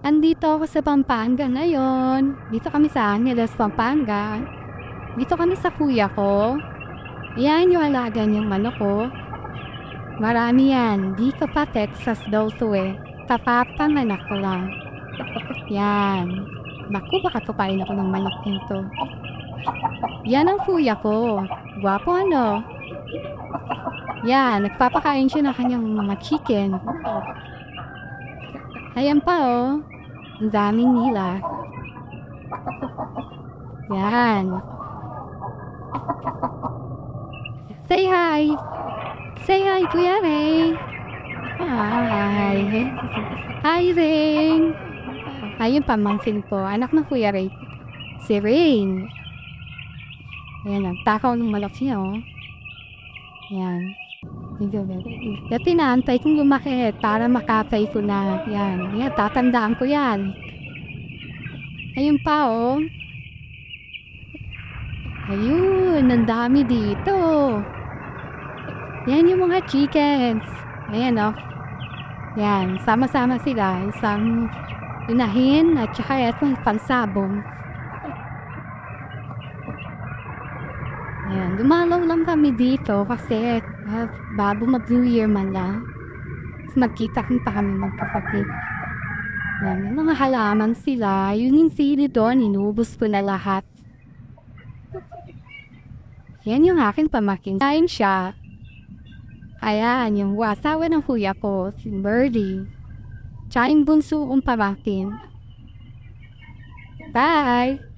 Andito ako sa Pampanga ngayon. Dito kami sa Angeles, Pampanga. Dito kami sa kuya ko. Yan yung alaga niyang manok ko. Marami yan. Di ka pa Texas daw to eh. Kapapanganak ko lang. Yan. Naku, baka tupain ako ng manok nito. Yan ang kuya ko. Gwapo ano? Yan, nagpapakain siya ng kanyang mga chicken. Ayan pa oh. Ang daming nila. Yan. Say hi! Say hi, Kuya Ray! Hi! Hi, Ray! Ayun, pamangkin ko. Anak ng Kuya Ray. Si Rain. Ayan, nagtakaw ng malak siya, oh. Yan. Dati naantay kong lumaki para makapay ko na. Yan. Yan, tatandaan ko yan. Ayun pa, oh. Ayun, ang dami dito. Yan yung mga chickens. Ayan, oh. Yan, sama-sama sila. Isang inahin at saka itong pansabong. Ayan, dumalaw lang kami dito kasi bago mag-New Year man lang. Magkita pa kami magkapatid. Yan, yung mga halaman sila. Yun yung sili doon, inubos ko na lahat. Yan yung aking pamakin. Kain siya. Ayan, yung asawa ng kuya ko, si Birdie. Tsaka yung bunso kong pamakin. Bye!